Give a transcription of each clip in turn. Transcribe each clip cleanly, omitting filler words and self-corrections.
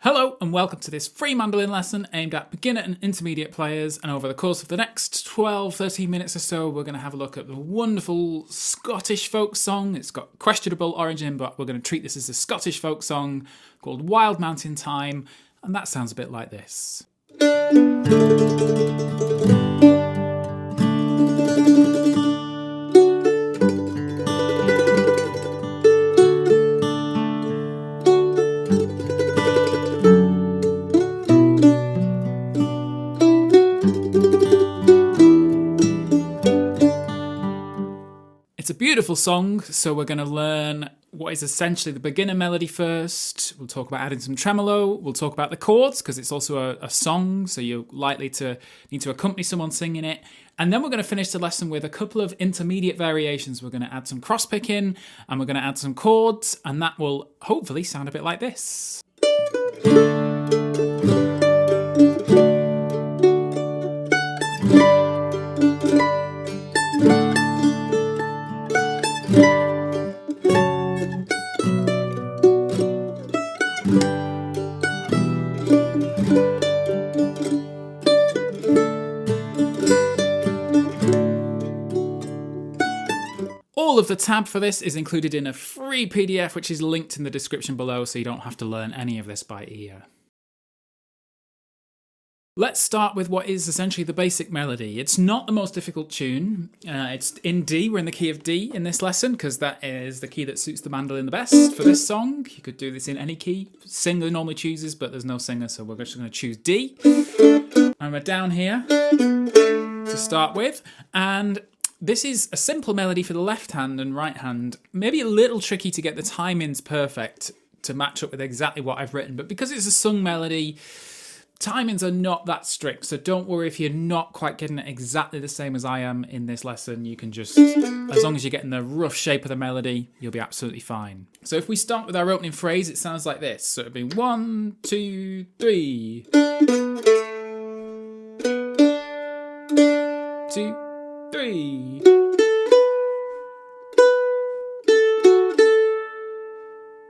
Hello and welcome to this free mandolin lesson aimed at beginner and intermediate players, and over the course of the next 12-13 minutes or so we're going to have a look at the wonderful Scottish folk song. It's got questionable origin, but we're going to treat this as a Scottish folk song called Wild Mountain Thyme, and that sounds a bit like this. It's a beautiful song, so we're going to learn what is essentially the beginner melody first. We'll talk about adding some tremolo. We'll talk about the chords, because it's also a song, so you're likely to need to accompany someone singing it. And then we're going to finish the lesson with a couple of intermediate variations. We're going to add some crosspicking, and we're going to add some chords, and that will hopefully sound a bit like this. All of the tab for this is included in a free PDF, which is linked in the description below, so you don't have to learn any of this by ear. Let's start with what is essentially the basic melody. It's not the most difficult tune. It's in D. We're in the key of D in this lesson, because that is the key that suits the mandolin the best for this song. You could do this in any key. Singer normally chooses, but there's no singer, so we're just going to choose D. And we're down here to start with. And this is a simple melody for the left hand and right hand. Maybe a little tricky to get the timings perfect to match up with exactly what I've written, but because it's a sung melody, timings are not that strict, so don't worry if you're not quite getting it exactly the same as I am in this lesson. You can just, as long as you're getting the rough shape of the melody, you'll be absolutely fine. So if we start with our opening phrase, it sounds like this. So it'd be 1, 2, 3. 2, 3.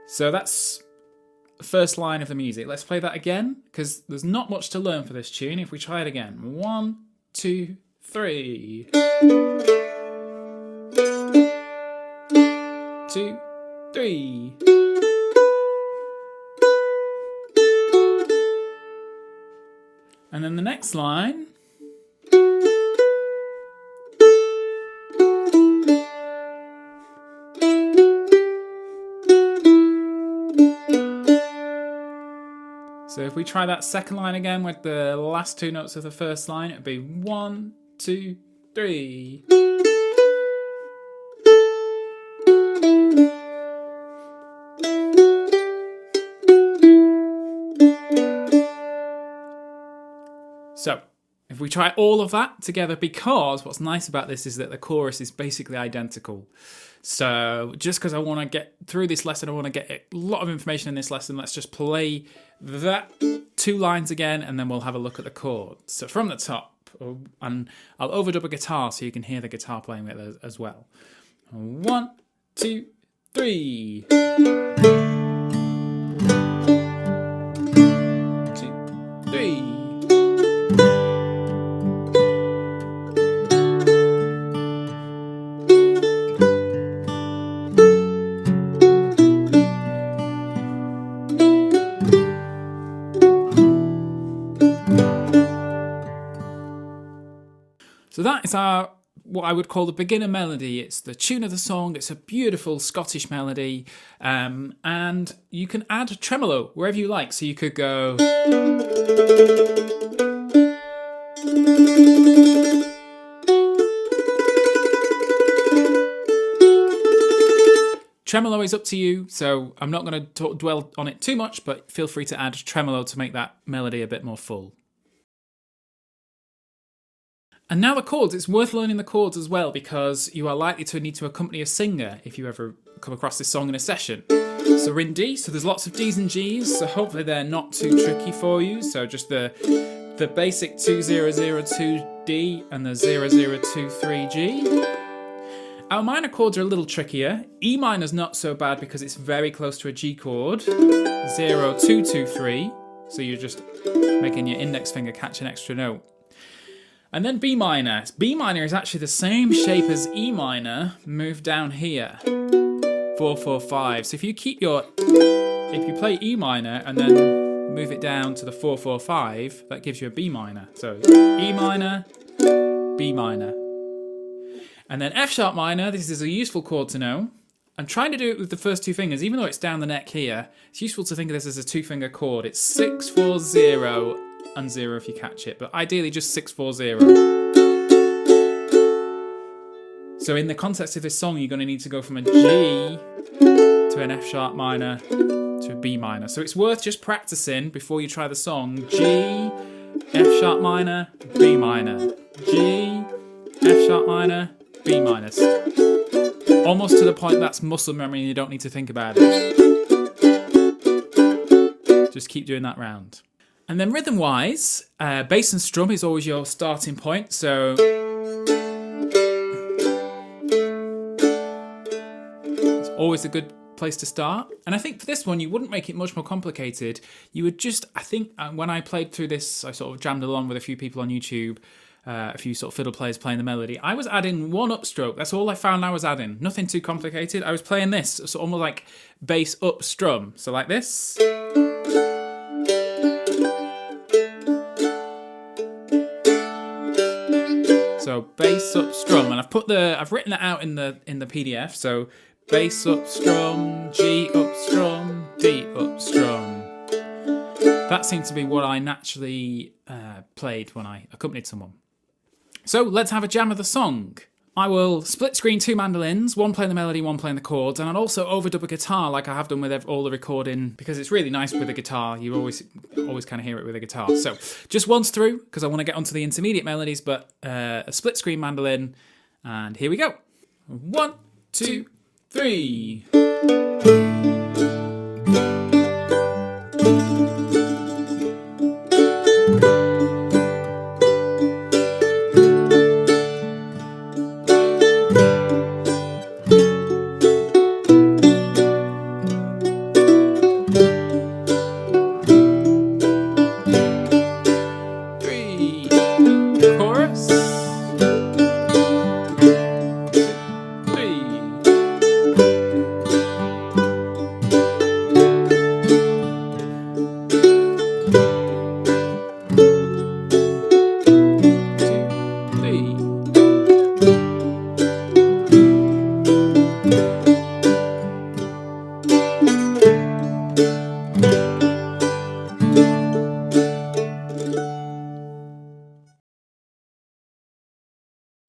So that's the first line of the music. Let's play that again, because there's not much to learn for this tune. If we try it again. 1, 2, 3. 2, 3. And then the next line. So if we try that second line again with the last two notes of the first line, it'd be 1, 2, 3. So if we try all of that together, because what's nice about this is that the chorus is basically identical. So just because I want to get through this lesson, I want to get a lot of information in this lesson, let's just play that 2 lines again, and then we'll have a look at the chords. So from the top, and I'll overdub a guitar so you can hear the guitar playing with it as well. 1, 2, 3. 2, 3. So that is what I would call the beginner melody. It's the tune of the song. It's a beautiful Scottish melody, and you can add tremolo wherever you like. So you could go. Tremolo is up to you, so I'm not going to dwell on it too much, but feel free to add tremolo to make that melody a bit more full. And now the chords. It's worth learning the chords as well, because you are likely to need to accompany a singer if you ever come across this song in a session. So we're in D, so there's lots of Ds and Gs, so hopefully they're not too tricky for you. So just the basic 2002 D and the 0023 G. Our minor chords are a little trickier. E minor's not so bad because it's very close to a G chord. 0, 2, 2, 3. So you're just making your index finger catch an extra note. And then B minor. B minor is actually the same shape as E minor, moved down here. 4, 4, 5. So if you play E minor and then move it down to the 4, 4, 5, that gives you a B minor. So E minor, B minor. And then F sharp minor, this is a useful chord to know. I'm trying to do it with the first two fingers, even though it's down the neck here. It's useful to think of this as a 2-finger chord. It's 6, 4, 0, and 0 if you catch it, but ideally just 6, 4, 0. So in the context of this song, you're going to need to go from a G to an F sharp minor to a B minor. So it's worth just practicing before you try the song. G, F sharp minor, B minor. G, F sharp minor, B minor. Almost to the point that's muscle memory and you don't need to think about it. Just keep doing that round. And then rhythm-wise, bass and strum is always your starting point. So it's always a good place to start. And I think for this one, you wouldn't make it much more complicated. You would just, I think when I played through this, I sort of jammed along with a few people on YouTube, a few sort of fiddle players playing the melody. I was adding one upstroke. That's all I found I was adding. Nothing too complicated. I was playing this, so almost like bass up strum. So like this. So bass up strum, and I've written it out in the PDF. So bass up strum, G up strum, D up strum. That seems to be what I naturally played when I accompanied someone. So let's have a jam of the song. I will split screen 2 mandolins, one playing the melody, one playing the chords, and I'll also overdub a guitar like I have done with all the recording, because it's really nice with a guitar. You always kind of hear it with a guitar. So just once through, because I want to get onto the intermediate melodies, but a split screen mandolin, and here we go. 1, 2, 3.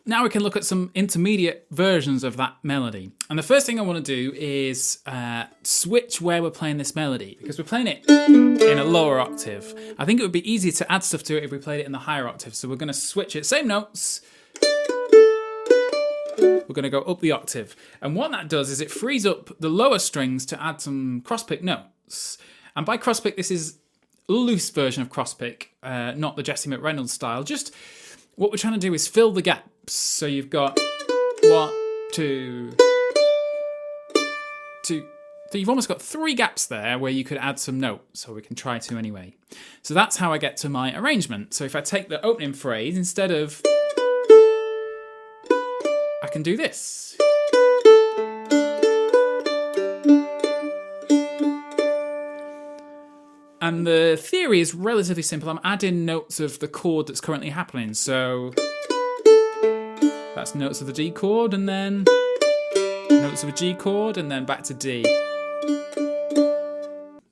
Now we can look at some intermediate versions of that melody. And the first thing I want to do is switch where we're playing this melody, because we're playing it in a lower octave. I think it would be easier to add stuff to it if we played it in the higher octave. So we're going to switch it, same notes. We're going to go up the octave. And what that does is it frees up the lower strings to add some crosspick notes. And by crosspick, this is a loose version of crosspick, not the Jesse McReynolds style. Just what we're trying to do is fill the gaps. So you've got 1, 2, 2. So you've almost got 3 gaps there where you could add some notes, so we can try to anyway. So that's how I get to my arrangement. So if I take the opening phrase, instead of, I can do this. And the theory is relatively simple. I'm adding notes of the chord that's currently happening. So that's notes of the D chord, and then notes of a G chord, and then back to D.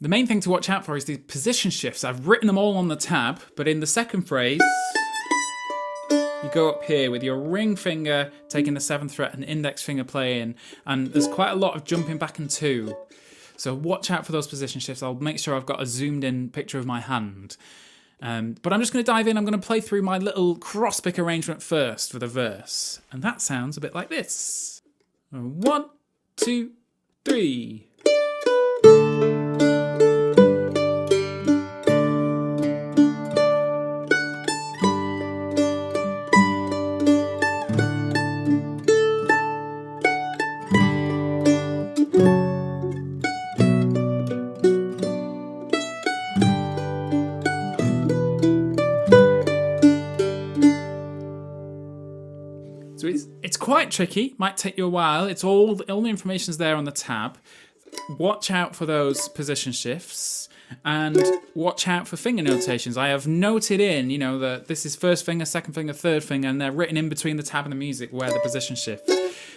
The main thing to watch out for is the position shifts. I've written them all on the tab, but in the second phrase, you go up here with your ring finger taking the 7th fret and index finger playing, and there's quite a lot of jumping back and 2. So watch out for those position shifts. I'll make sure I've got a zoomed in picture of my hand. But I'm just going to dive in. I'm going to play through my little crosspick arrangement first for the verse. And that sounds a bit like this. 1, 2, 3. quite tricky, might take you a while. It's all the information's there on the tab. Watch out for those position shifts and watch out for finger notations. I have noted in, that this is first finger, second finger, third finger, and they're written in between the tab and the music where the position shift.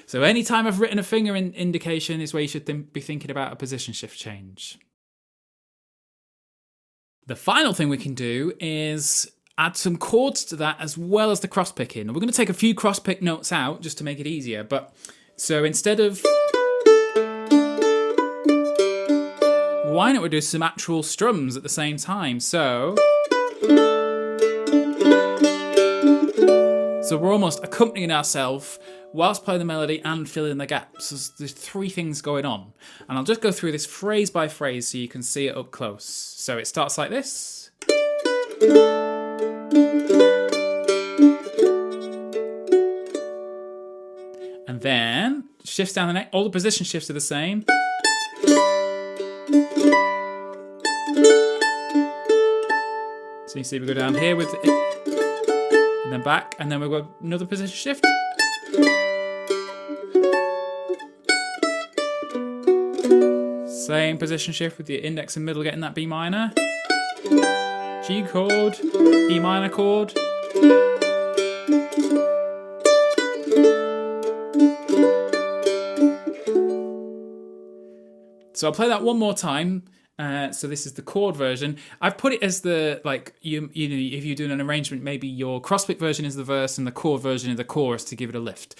So anytime I've written a finger indication is where you should be thinking about a position shift change. The final thing we can do is add some chords to that as well as the cross-picking. We're going to take a few cross-pick notes out just to make it easier. So instead of... why don't we do some actual strums at the same time? So we're almost accompanying ourselves whilst playing the melody and filling in the gaps. There's three things going on. And I'll just go through this phrase by phrase so you can see it up close. So it starts like this. And then shifts down the neck. All the position shifts are the same. So you see we go down here with it, and then back, and then we've got another position shift. Same position shift with the index and middle getting that B minor. G chord, E minor chord. So I'll play that one more time. So this is the chord version. I've put it as the, if you're doing an arrangement, maybe your cross-pick version is the verse and the chord version is the chorus to give it a lift.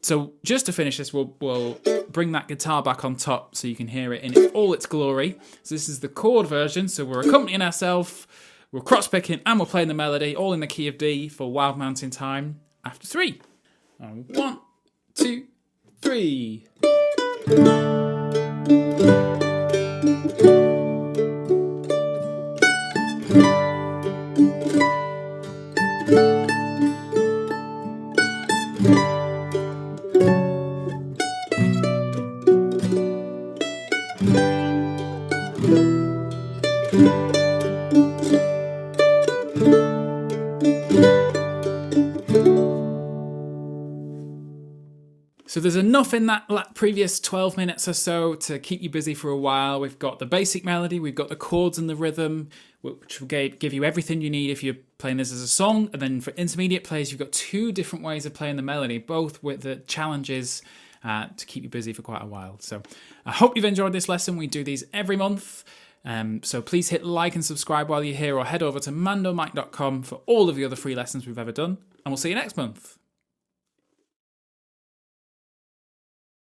So just to finish this, we'll bring that guitar back on top so you can hear it in all its glory. So this is the chord version. So we're accompanying ourselves, we're cross-picking, and we're playing the melody, all in the key of D for Wild Mountain Thyme after 3. 1, 2, 3. So there's enough in that previous 12 minutes or so to keep you busy for a while. We've got the basic melody, we've got the chords and the rhythm, which will give you everything you need if you're playing this as a song. And then for intermediate players, you've got 2 different ways of playing the melody, both with the challenges to keep you busy for quite a while. So I hope you've enjoyed this lesson. We do these every month. So please hit like and subscribe while you're here, or head over to mandomike.com for all of the other free lessons we've ever done. And we'll see you next month.